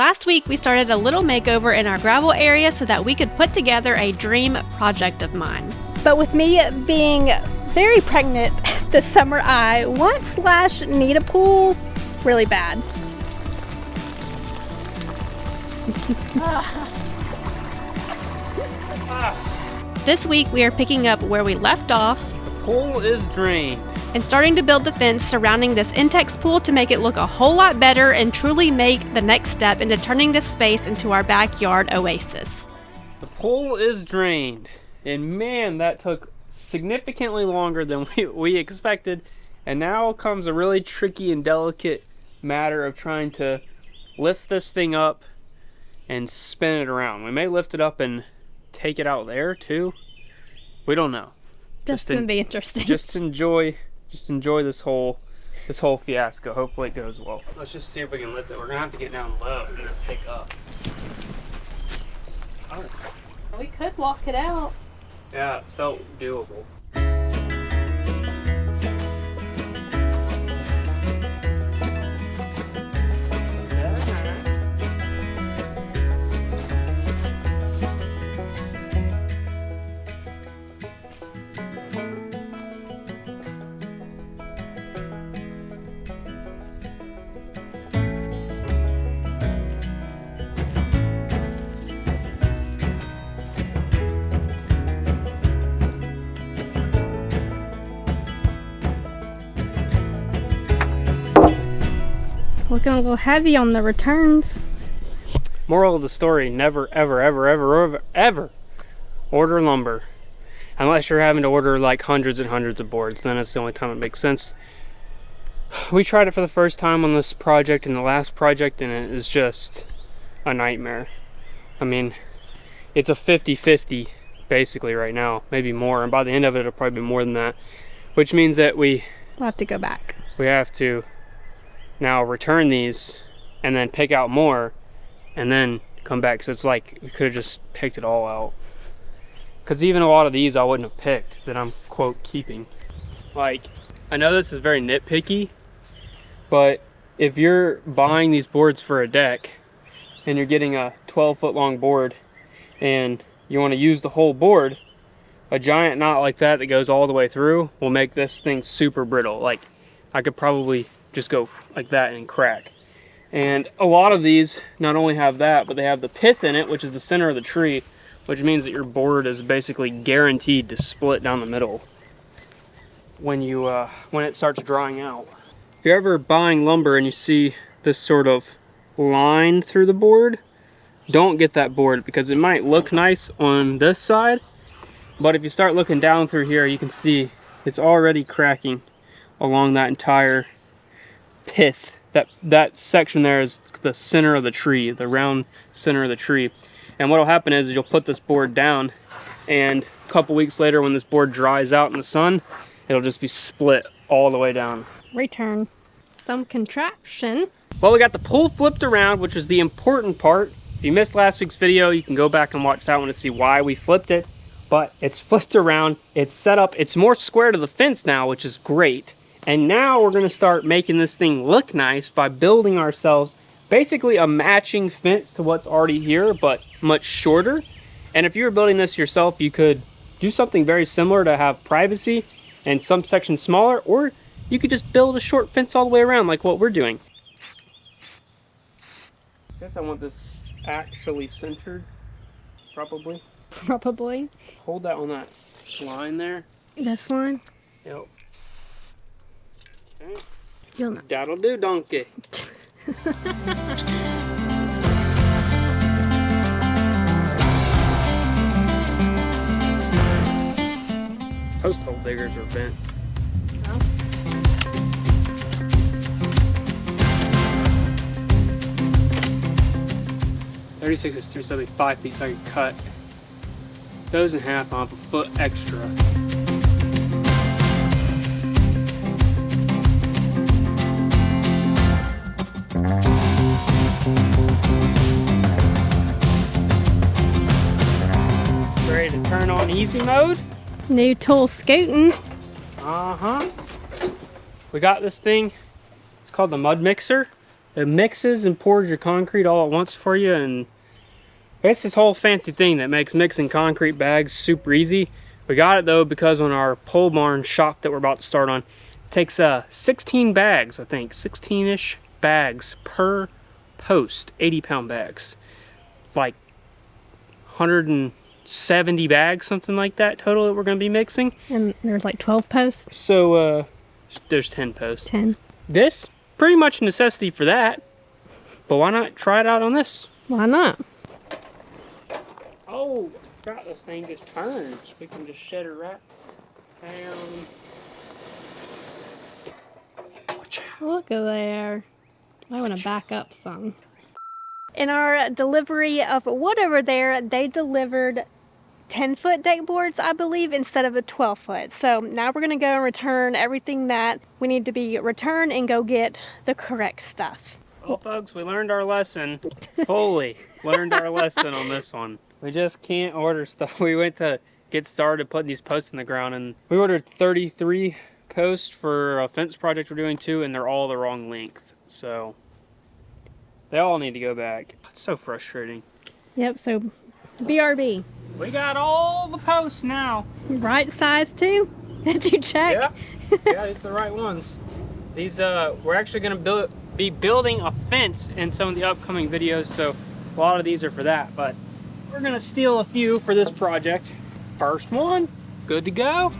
Last week, we started a little makeover in our gravel area so that we could put together a dream project of mine. But with me being very pregnant this summer, I want/need a pool really bad. This week, we are picking up where we left off. The pool is drained. And starting to build the fence surrounding this Intex pool to make it look a whole lot better and truly make the next step into turning this space into our backyard oasis. The pool is drained, and man, that took significantly longer than we expected. And now comes a really tricky and delicate matter of trying to lift this thing up and spin it around. We may lift it up and take it out there too. We don't know. That's gonna be interesting. Just enjoy this whole fiasco. Hopefully it goes well. Let's just see if we can lift it. We're gonna have to get down low and pick up. Oh. We could walk it out. Yeah, it felt doable. We're gonna go heavy on the returns. Moral of the story, never, ever order lumber. Unless you're having to order like hundreds and hundreds of boards, then it's the only time it makes sense. We tried it for the first time on this project and the last project, and it is just a nightmare. I mean, it's a 50-50 basically right now, maybe more, and by the end of it, it'll probably be more than that. Which means that we'll have to go back. We have to now return these and then pick out more and then come back. So it's like we could have just picked it all out, because even a lot of these I wouldn't have picked that I'm quote keeping. Like, I know this is very nitpicky, but if you're buying these boards for a deck and you're getting a 12-foot long board and you want to use the whole board, a giant knot like that that goes all the way through will make this thing super brittle. Like, I could probably just go like that and crack. And a lot of these not only have that, but they have the pith in it, which is the center of the tree, which means that your board is basically guaranteed to split down the middle when it starts drying out. If you're ever buying lumber and you see this sort of line through the board, don't get that board, because it might look nice on this side, but if you start looking down through here, you can see it's already cracking along that entire pith. That section there is the center of the tree, the round center of the tree. And what will happen is you'll put this board down, and a couple weeks later when this board dries out in the sun, it'll just be split all the way down. Return some contraption. Well, we got the pool flipped around, which was the important part. If you missed last week's video, you can go back and watch that one to see why we flipped it. But it's flipped around, it's set up, it's more square to the fence now, which is great. And now we're going to start making this thing look nice by building ourselves basically a matching fence to what's already here, but much shorter. And if you were building this yourself, you could do something very similar to have privacy and some sections smaller, or you could just build a short fence all the way around like what we're doing. I guess I want this actually centered, probably. Probably. Hold that on that line there. This one? Yep. Okay. You'll know. That'll do, donkey. Post hole diggers are bent. No. 36 is 375 feet, so I can cut those in half off a foot extra. Ready to turn on easy mode? New tool scooting. Uh-huh. We got this thing. It's called the mud mixer. It mixes and pours your concrete all at once for you, and it's this whole fancy thing that makes mixing concrete bags super easy. We got it though because on our pole barn shop that we're about to start on, it takes 16 bags, I think, 16-ish bags per post, 80-pound bags, like 170 bags, something like that total that we're going to be mixing. And there's like 12 posts? So there's 10 posts. 10. This, pretty much a necessity for that, but why not try it out on this? Why not? Oh, I forgot this thing just turns. We can just shut it right down. Look at there. I want to back up some. In our delivery of wood over there, they delivered 10-foot deck boards, I believe, instead of a 12-foot. So now we're going to go and return everything that we need to be returned and go get the correct stuff. Well, folks, we learned our lesson. Fully learned our lesson on this one. We just can't order stuff. We went to get started putting these posts in the ground, and we ordered 33 posts for a fence project we're doing too, and they're all the wrong length. So they all need to go back. It's so frustrating. Yep, so BRB. We got all the posts now. Right size too? Did you check? Yeah, yeah, it's the right ones. These, we're actually going to be building a fence in some of the upcoming videos, so a lot of these are for that, but we're going to steal a few for this project. First one, good to go.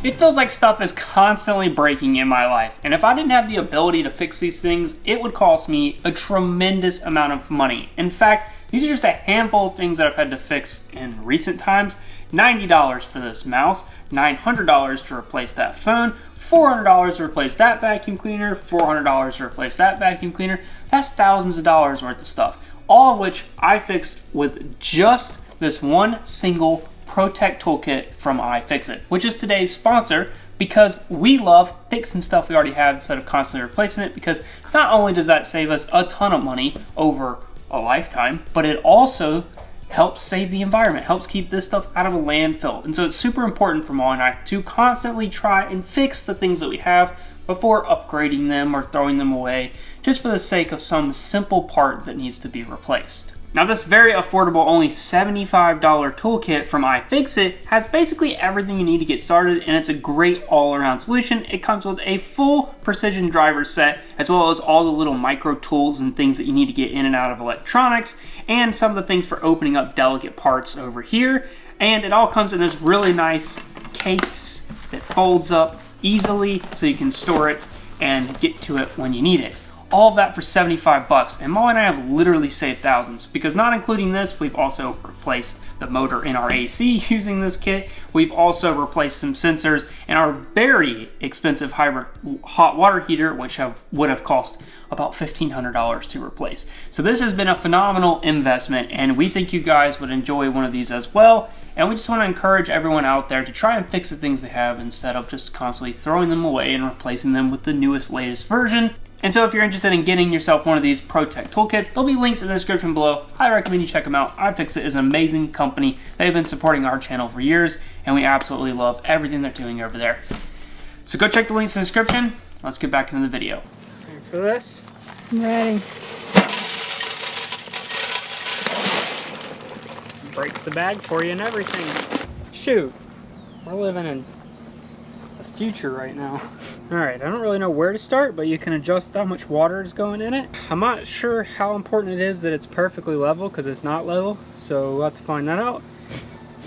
It feels like stuff is constantly breaking in my life, and if I didn't have the ability to fix these things, it would cost me a tremendous amount of money. In fact, these are just a handful of things that I've had to fix in recent times. $90 for this mouse, $900 to replace that phone, $400 to replace that vacuum cleaner, $400 to replace that vacuum cleaner. That's thousands of dollars worth of stuff, all of which I fixed with just this one single Protect Toolkit from iFixit, which is today's sponsor, because we love fixing stuff we already have instead of constantly replacing it, because not only does that save us a ton of money over a lifetime, but it also helps save the environment, helps keep this stuff out of a landfill. And so it's super important for Molly and I to constantly try and fix the things that we have before upgrading them or throwing them away, just for the sake of some simple part that needs to be replaced. Now, this very affordable, only $75 toolkit from iFixit has basically everything you need to get started, and it's a great all-around solution. It comes with a full precision driver set, as well as all the little micro tools and things that you need to get in and out of electronics, and some of the things for opening up delicate parts over here. And it all comes in this really nice case that folds up easily so you can store it and get to it when you need it. All of that for 75 bucks, and Molly and I have literally saved thousands, because not including this, we've also replaced the motor in our AC using this kit. We've also replaced some sensors in our very expensive hybrid hot water heater, which would have cost about $1,500 to replace. So this has been a phenomenal investment, and we think you guys would enjoy one of these as well. And we just want to encourage everyone out there to try and fix the things they have instead of just constantly throwing them away and replacing them with the newest, latest version. And so if you're interested in getting yourself one of these Protect Toolkits, there'll be links in the description below. I recommend you check them out. iFixit is an amazing company. They've been supporting our channel for years, and we absolutely love everything they're doing over there. So go check the links in the description. Let's get back into the video. Ready for this? I'm ready. Breaks the bag for you and everything. Shoot, we're living in the future right now. Alright, I don't really know where to start, but you can adjust how much water is going in it. I'm not sure how important it is that it's perfectly level, because it's not level, so we'll have to find that out.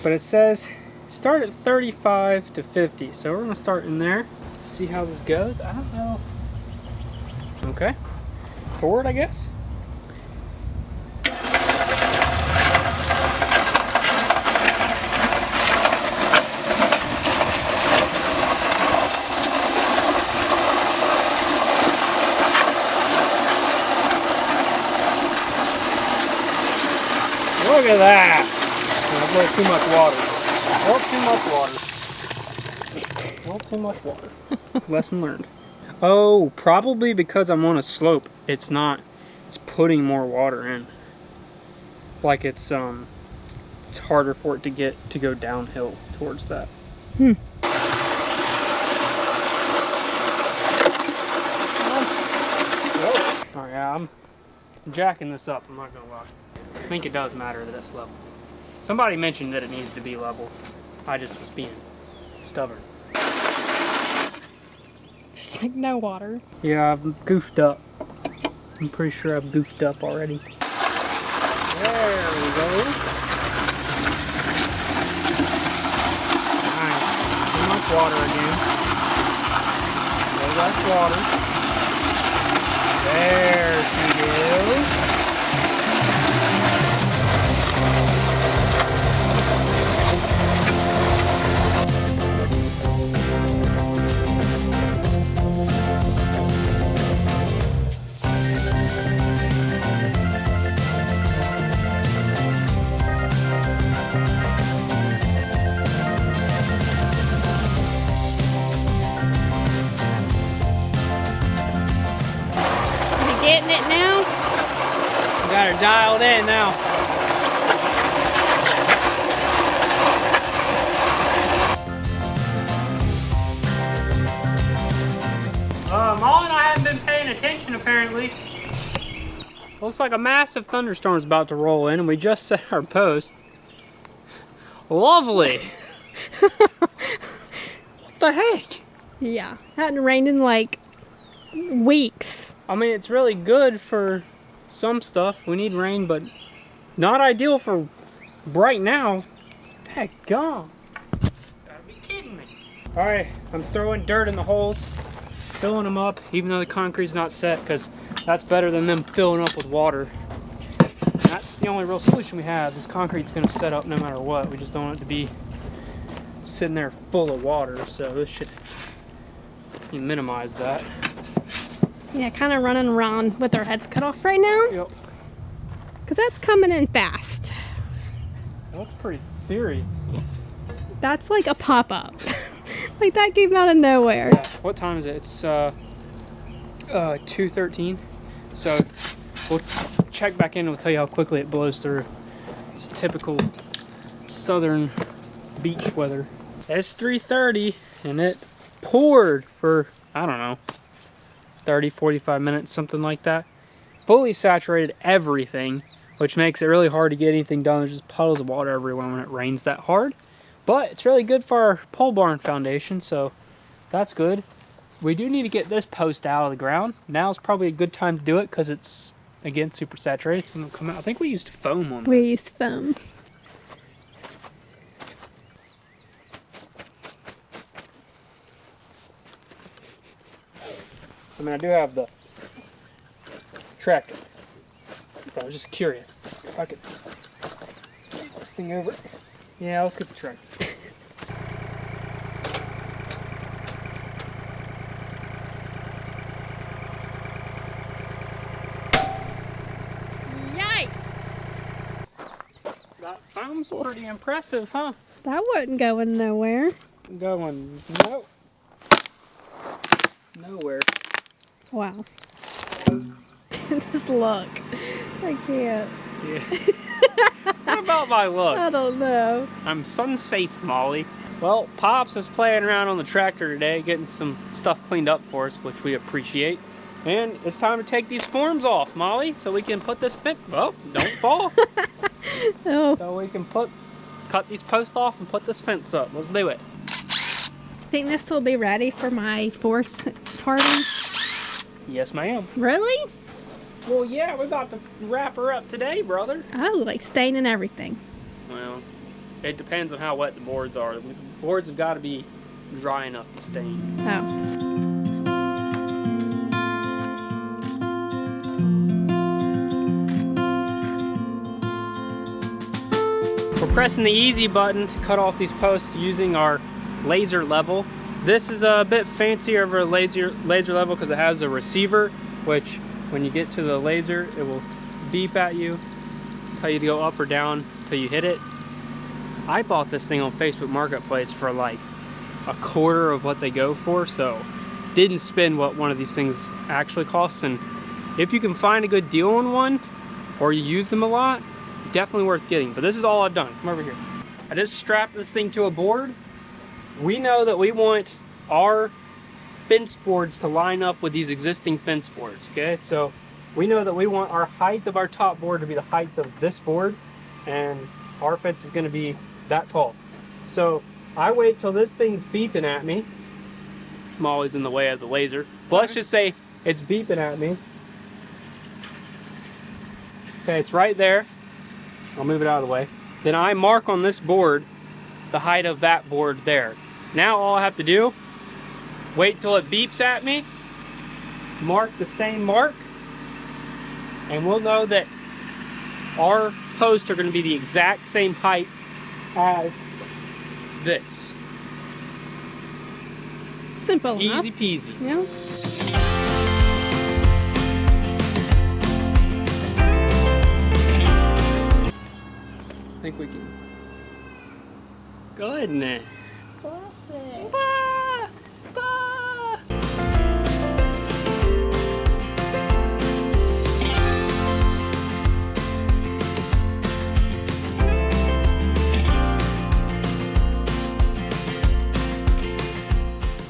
But it says start at 35 to 50, so we're going to start in there, see how this goes. I don't know. Okay, forward, I guess. Look at that. That's a little too much water. A little too much water. Lesson learned. Oh, probably because I'm on a slope. It's putting more water in. Like it's harder for it to go downhill towards that. Oh yeah, I'm jacking this up, I'm not gonna lie. I think it does matter that it's level. Somebody mentioned that it needs to be level. I just was being stubborn. There's like no water. Yeah, I've goofed up. I'm pretty sure I've goofed up already. There we go. Nice. Too much water again. No less water. There she goes. Getting it now? We got her dialed in now. Molly and I haven't been paying attention apparently. Looks like a massive thunderstorm is about to roll in and we just set our post. Lovely. What the heck? Yeah. Hadn't rained in like weeks. I mean, it's really good for some stuff. We need rain, but not ideal for right now. Heck, gone. Gotta be kidding me. All right, I'm throwing dirt in the holes, filling them up, even though the concrete's not set, because that's better than them filling up with water. And that's the only real solution we have. This concrete's gonna set up no matter what. We just don't want it to be sitting there full of water, so this should minimize that. Yeah, kind of running around with our heads cut off right now. Yep. Because that's coming in fast. That looks pretty serious. That's like a pop-up. Like that came out of nowhere. Yeah. What time is it? It's 2:13. So we'll check back in and we'll tell you how quickly it blows through. It's typical southern beach weather. It's 3:30 and it poured for, I don't know, 30, 45 minutes, something like that. Fully saturated everything, which makes it really hard to get anything done. There's just puddles of water everywhere when it rains that hard. But it's really good for our pole barn foundation, so that's good. We do need to get this post out of the ground. Now's probably a good time to do it because it's, again, super saturated. Some will come out. I think we used foam on this. We used foam. I mean, I do have the tractor, but I was just curious if I could get this thing over. Yeah, let's get the tractor. Yikes! That foam's pretty impressive, huh? That wasn't going nowhere. Going nowhere. Wow. Just look. I can't. Yeah. What about my look? I don't know. I'm sun safe, Molly. Well, Pops is playing around on the tractor today, getting some stuff cleaned up for us, which we appreciate. And it's time to take these forms off, Molly, so we can put this fence. Oh, don't fall. Oh. So we can cut these posts off and put this fence up. Let's do it. Think this will be ready for my 4th party? Yes, ma'am. Really? Well, yeah, we're about to wrap her up today, brother. Oh, like stain and everything. Well, it depends on how wet the boards are. The boards have got to be dry enough to stain. Oh. We're pressing the easy button to cut off these posts using our laser level. This is a bit fancier of a laser level because it has a receiver, which when you get to the laser, it will beep at you, how you go up or down till you hit it. I bought this thing on Facebook Marketplace for like a quarter of what they go for, so didn't spend what one of these things actually costs. And if you can find a good deal on one, or you use them a lot, definitely worth getting. But this is all I've done. Come over here. I just strapped this thing to a board. We know that we want our fence boards to line up with these existing fence boards, okay? So we know that we want our height of our top board to be the height of this board, and our fence is gonna be that tall. So I wait till this thing's beeping at me. Molly's in the way of the laser. But let's just say it's beeping at me. Okay, it's right there. I'll move it out of the way. Then I mark on this board the height of that board there. Now all I have to do, wait till it beeps at me, mark the same mark, and we'll know that our posts are going to be the exact same height as this. Simple enough. Easy peasy. Yeah. I think we can go ahead and Classic. bah, bah.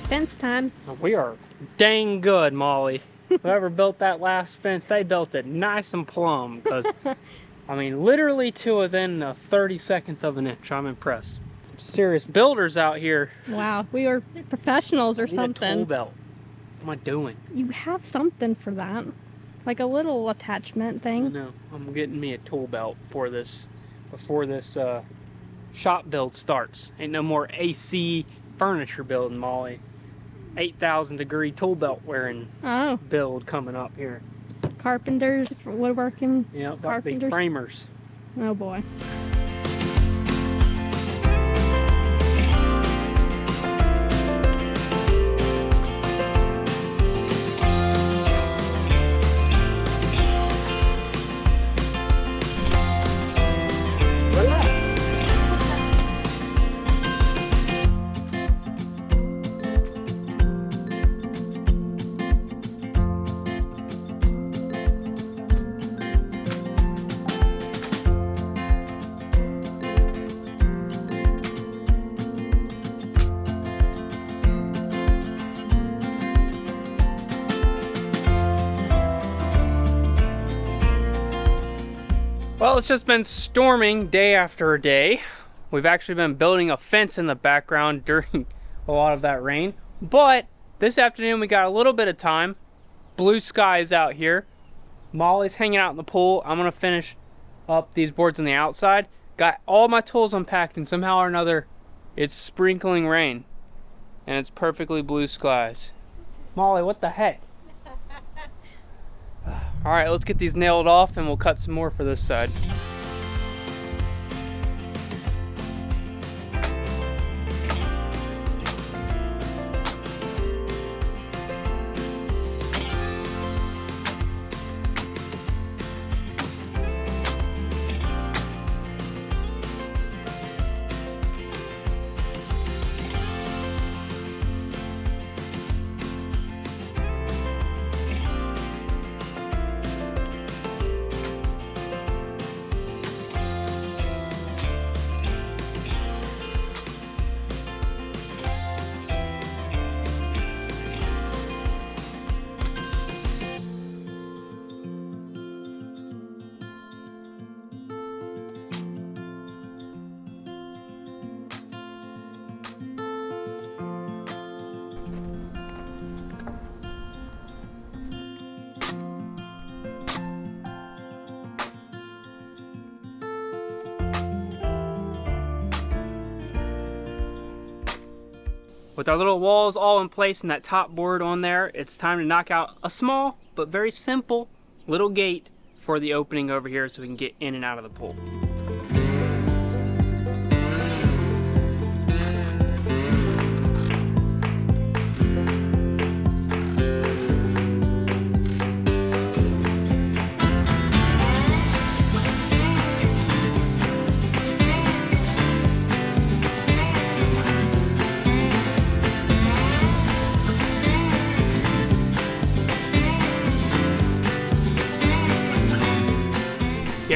Fence time. We are dang good, Molly. Whoever built that last fence, they built it nice and plumb, because I mean, literally to within a 32nd of an inch. I'm impressed. Some serious builders out here. Wow, we are professionals or I need a something. tool belt. What am I doing? You have something for that. Like a little attachment I thing. know. I'm getting me a tool belt for this, before this shop build starts. Ain't no more AC furniture building, Molly. 8,000 degree tool belt wearing Oh, build coming up here. carpenters, woodworking. Yeah, got big Carpenters. framers. Oh boy. Well, it's just been storming day after day. We've actually been building a fence in the background during a lot of that rain. But this afternoon we got a little bit of time. Blue skies out here. Molly's hanging out in the pool. I'm gonna finish up these boards on the outside. Got all my tools unpacked, and somehow or another it's sprinkling rain. And it's perfectly blue skies. Molly, what the heck? All right, let's get these nailed off and we'll cut some more for this side. With our little walls all in place and that top board on there, it's time to knock out a small but very simple little gate for the opening over here so we can get in and out of the pool.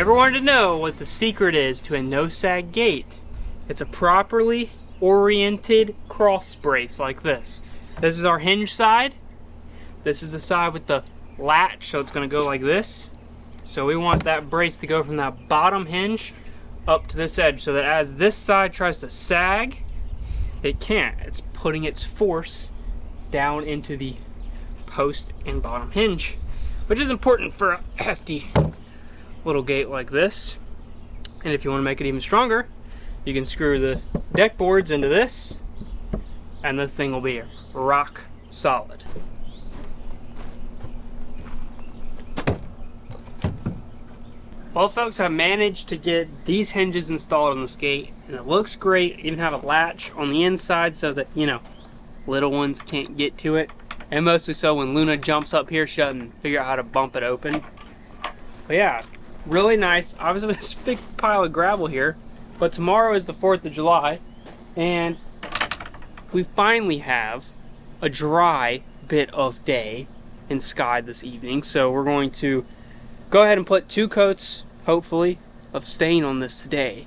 ever wanted to know what the secret is to a no-sag gate, it's a properly oriented cross brace like this. This is our hinge side. This is the side with the latch, so it's going to go like this. So we want that brace to go from that bottom hinge up to this edge, so that as this side tries to sag, it can't. It's putting its force down into the post and bottom hinge, which is important for a hefty little gate like this. And if you want to make it even stronger, you can screw the deck boards into this, and this thing will be rock solid. Well, folks, I managed to get these hinges installed on this gate, and it looks great. Even have a latch on the inside so that, you know, little ones can't get to it. And mostly so when Luna jumps up here, she doesn't figure out how to bump it open. But yeah, really nice. Obviously, this big pile of gravel here. But tomorrow is the 4th of July, and we finally have a dry bit of day and sky this evening. So we're going to go ahead and put 2 coats, hopefully, of stain on this today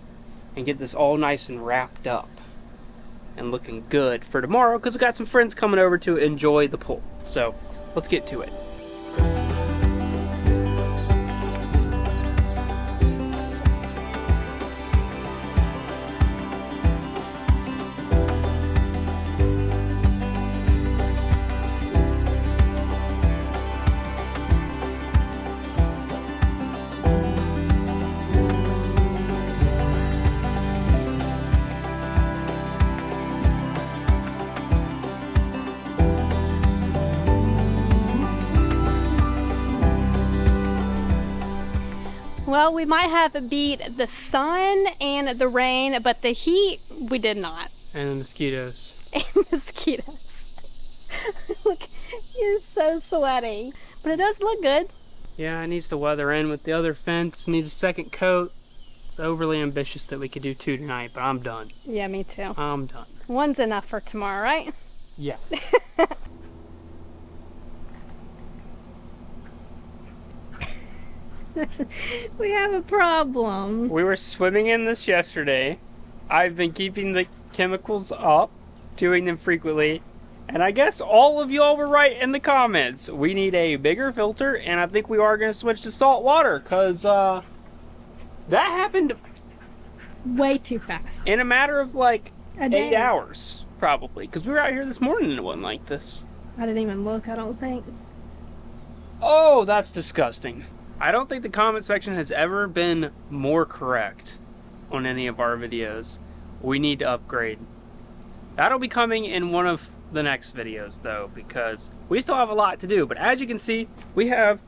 and get this all nice and wrapped up and looking good for tomorrow, because we got some friends coming over to enjoy the pool. So let's get to it. Well, we might have beat the sun and the rain, but the heat, we did not. And the mosquitoes. And mosquitoes. Look, you're so sweaty. But it does look good. Yeah, it needs to weather in with the other fence. Needs a second coat. It's overly ambitious that we could do 2 tonight, but I'm done. Yeah, me too. I'm done. One's enough for tomorrow, right? Yeah. We have a problem. We were swimming in this yesterday. I've been keeping the chemicals up, doing them frequently, and I guess all of y'all were right in the comments. We need a bigger filter, and I think we are going to switch to salt water, because that happened Way too fast. in a matter of like A day. 8 hours, probably, because we were out here this morning and it wasn't like this. I didn't even look, I don't think. Oh, that's disgusting. I don't think the comment section has ever been more correct on any of our videos. We need to upgrade. That'll be coming in one of the next videos though, because we still have a lot to do. But as you can see, we have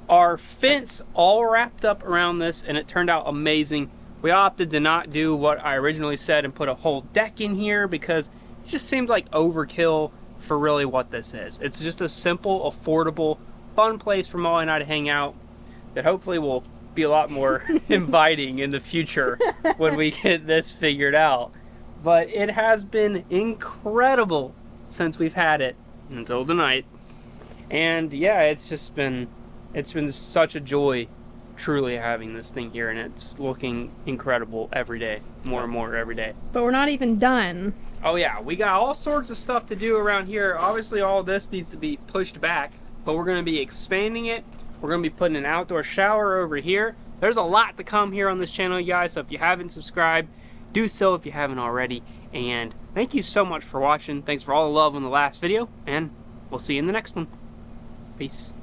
our fence all wrapped up around this, and it turned out amazing. We opted to not do what I originally said and put a whole deck in here, because it just seems like overkill for really what this is. It's just a simple, affordable, fun place for Molly and I to hang out that hopefully will be a lot more inviting in the future when we get this figured out. But it has been incredible since we've had it until tonight. And yeah, it's been such a joy truly having this thing here, and it's looking incredible every day, more and more every day. But we're not even done. Oh yeah, we got all sorts of stuff to do around here. Obviously all this needs to be pushed back, but we're going to be expanding it. We're going to be putting an outdoor shower over here. There's a lot to come here on this channel, you guys, so if you haven't subscribed, do so if you haven't already. And thank you so much for watching. Thanks for all the love on the last video, and we'll see you in the next one. Peace.